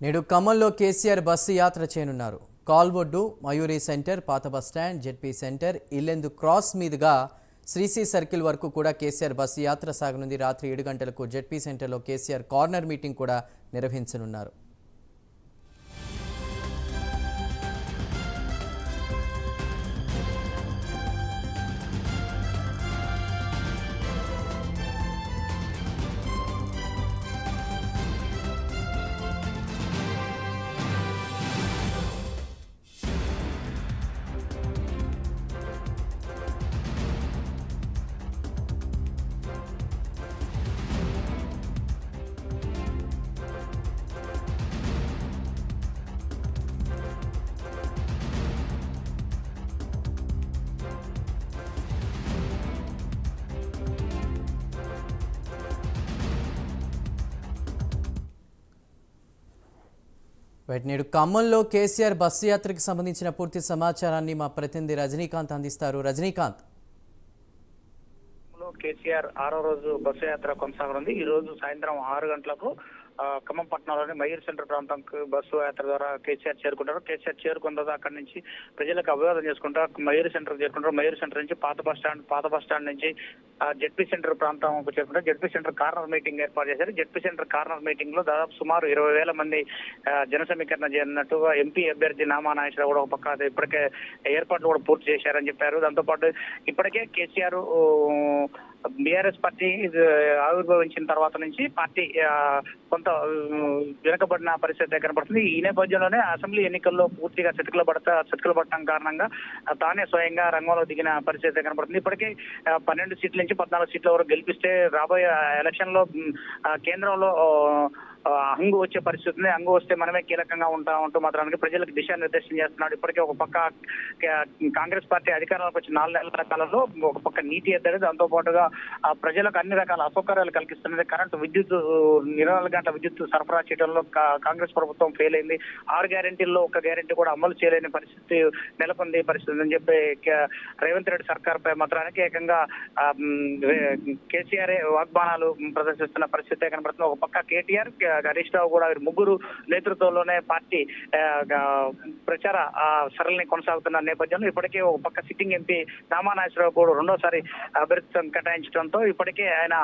నేడు ఖమ్మంలో కేసీఆర్ బస్సు యాత్ర చేయనున్నారు. కాల్వొడ్డు, మయూరి సెంటర్, పాత bus stand, ZP centre, Yellandu cross మీదుగా శ్రీసి సర్కిల్ వరకు కూడా కేసీఆర్ బస్సు యాత్ర సాగనుంది. రాత్రి 7 గంటలకు జెడ్పీ సెంటర్లో కేసీఆర్ కార్నర్ మీటింగ్ కూడా నిర్వహించనున్నారు. నేడు ఖమ్మంలో కేసీఆర్ బస్సు యాత్రకు సంబంధించిన పూర్తి సమాచారాన్ని మా ప్రతినిధి రజనీకాంత్ అందిస్తారు. రజనీకాంత్, కేసీఆర్ 6వ రోజు బస్సు యాత్ర కొనసాగనుంది. ఈ రోజు సాయంత్రం 6 గంటలకు ఖమ్మం పట్టణంలోని మయూర్ సెంటర్ ప్రాంతంకు బస్సు యాత్ర ద్వారా కేసీఆర్ చేరుకుంటారు. కేసీఆర్ చేరుకున్న తర్వాత అక్కడి నుంచి ప్రజలకు అభివాదం చేసుకుంటారు. మయూర్ సెంటర్ చేరుకుంటారు. మయూర్ సెంటర్ నుంచి పాత బస్ స్టాండ్ నుంచి జెడ్పీ సెంటర్ ప్రాంతంకు చేరుకుంటారు. జెడ్పీ సెంటర్ కార్నర్ మీటింగ్ ఏర్పాటు చేశారు. జెడ్పీ సెంటర్ కార్నర్ మీటింగ్ లో దాదాపు సుమారు 20,000 మంది జన సమీకరణ చేయనున్నట్టుగా ఎంపీ అభ్యర్థి నామా నాగేశ్వరరావు కూడా ఒక పక్క ఇప్పటికే ఏర్పాట్లు కూడా పూర్తి చేశారని చెప్పారు. దాంతోపాటు ఇప్పటికే కేసీఆర్ బీఆర్ఎస్ పార్టీ ఆవిర్భవించిన తర్వాత నుంచి పార్టీ కొంత వెనుకబడిన పరిస్థితి కనబడుతుంది. ఈ నేపథ్యంలోనే అసెంబ్లీ ఎన్నికల్లో పూర్తిగా చితుకులు పడటం కారణంగా తానే స్వయంగా రంగంలో దిగిన పరిస్థితి కనబడుతుంది. ఇప్పటికే 12 సీట్ల నుంచి 14 సీట్ల వరకు గెలిపిస్తే రాబోయే ఎలక్షన్ లో కేంద్రంలో హంగు వచ్చే పరిస్థితి. హంగు వస్తే మనమే కీలకంగా ఉంటూ మాత్రానికి ప్రజలకు దిశానిర్దేశం చేస్తున్నాడు. ఇప్పటికే ఒక పక్క కాంగ్రెస్ పార్టీ అధికారంలోకి వచ్చి 4 నెలల కాలంలో ఒక పక్క నీతి ఎత్తడి, దాంతో పాటుగా ప్రజలకు అన్ని రకాల అసౌకర్యాలు కల్పిస్తున్నది. కరెంటు, విద్యుత్ 24 గంటల విద్యుత్ సరఫరా చేయడంలో కాంగ్రెస్ ప్రభుత్వం ఫెయిల్ అయింది. 6 గ్యారెంటీల్లో ఒక గ్యారెంటీ కూడా అమలు చేయలేని పరిస్థితి నెలకొంది పరిస్థితి అని చెప్పి రేవంత్ రెడ్డి సర్కార్ పై మాత్రానికి ఏకంగా కేసీఆర్ వాగ్బానాలు ప్రదర్శిస్తున్న పరిస్థితి కనబడుతుంది. ఒక పక్క కేటీఆర్, హరీష్ రావు కూడా ముగ్గురు నేతృత్వంలోనే పార్టీ ప్రచార సరళిని కొనసాగుతున్న నేపథ్యంలో ఇప్పటికే ఒక పక్క సిట్టింగ్ ఎంపీ నామా నాగేశ్వరరావు కూడా రెండోసారి అభ్యర్థిత్వం కేటాయించడంతో ఇప్పటికే ఆయన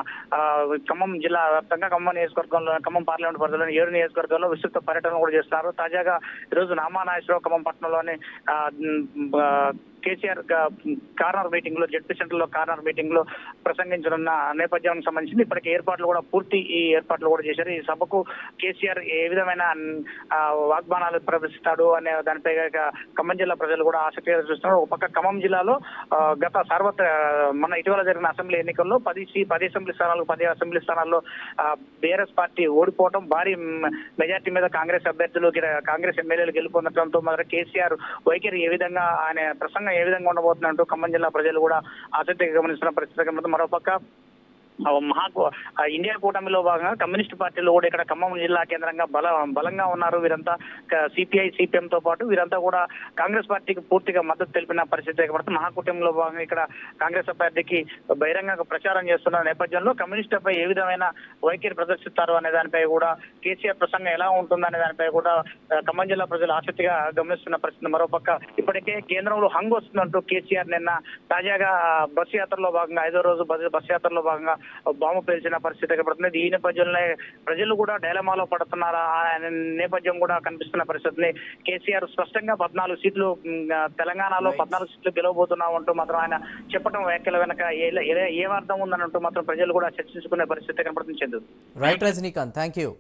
ఖమ్మం జిల్లా వ్యాప్తంగా ఖమ్మం నియోజకవర్గంలో, ఖమ్మం పార్లమెంట్ పరిధిలోని 7 నియోజకవర్గాల్లో విస్తృత పర్యటన కూడా చేస్తున్నారు. తాజాగా ఈరోజు నామా నాగేశ్వరరావు ఖమ్మం పట్టణంలోని కేసీఆర్ కార్నర్ మీటింగ్ లో, జెడ్పీ సెంటర్ లో కార్నర్ మీటింగ్ లో ప్రసంగించనున్న నేపథ్యానికి సంబంధించి ఇప్పటికే ఏర్పాట్లు కూడా ఈ ఏర్పాట్లు కూడా చేశారు. ఈ సభకు కేసీఆర్ ఏ విధమైన వాగ్బానాలు ప్రదర్శిస్తాడు అనే దానిపై ఖమ్మం జిల్లా ప్రజలు కూడా ఆసక్తిగా చూస్తున్నారు. ఒక పక్క ఖమ్మం జిల్లాలో గత మన ఇటీవల జరిగిన అసెంబ్లీ ఎన్నికల్లో 10 అసెంబ్లీ స్థానాల్లో బీఆర్ఎస్ పార్టీ ఓడిపోవడం, భారీ మెజార్టీ మీద కాంగ్రెస్ అభ్యర్థులు, కాంగ్రెస్ ఎమ్మెల్యేలు గెలుపొందడంతో మొదట కేసీఆర్ వైఖరి ఏ విధంగా, ఆయన ప్రసంగం ఏ విధంగా ఉండబోతున్నట్టు ఖమ్మం జిల్లా ప్రజలు కూడా ఆసక్తిగా గమనిస్తున్న పరిస్థితి కనబడుతుంది. మరోపక్క ఇండియా కూటమిలో భాగంగా కమ్యూనిస్ట్ పార్టీలు కూడా ఇక్కడ ఖమ్మం జిల్లా కేంద్రంగా బలంగా ఉన్నారు. వీరంతా సిపిఐ, సిపిఎం తో పాటు వీరంతా కూడా కాంగ్రెస్ పార్టీకి పూర్తిగా మద్దతు తెలిపిన పరిస్థితి ఏర్పడుతుంది. మహాకూటమిలో భాగంగా ఇక్కడ కాంగ్రెస్ పార్టీకి బహిరంగ ప్రచారం చేస్తున్న నేపథ్యంలో కమ్యూనిస్టులపై ఏ విధమైన వైఖరి ప్రదర్శిస్తారు అనే దానిపై కూడా, కేసీఆర్ ప్రసంగం ఎలా ఉంటుందనే దానిపై కూడా ఖమ్మం జిల్లా ప్రజలు ఆసక్తిగా గమనిస్తున్న పరిస్థితి. మరోపక్క ఇప్పటికే కేంద్రంలో హంగు వస్తుందంటూ కేసీఆర్ నిన్న తాజాగా బస్సు యాత్రలో భాగంగా 5వ రోజు బస్సు యాత్రలో భాగంగా బాంబు పేల్చిన పరిస్థితి ఏర్పడుతుంది. ఈ నేపథ్యంలో ప్రజలు కూడా డైలమాలో పడుతున్నారా అనే నేపథ్యం కూడా కనిపిస్తున్న పరిస్థితిని. కేసీఆర్ స్పష్టంగా 14 సీట్లు తెలంగాణలో 14 సీట్లు గెలవబోతున్నాం అంటూ మాత్రం ఆయన చెప్పడం వ్యాఖ్యల వెనక ఏ అర్థం ఉందని అంటూ మాత్రం ప్రజలు కూడా చర్చించుకునే పరిస్థితి కనపడుతుంది. Right Rajinikanth, thank you.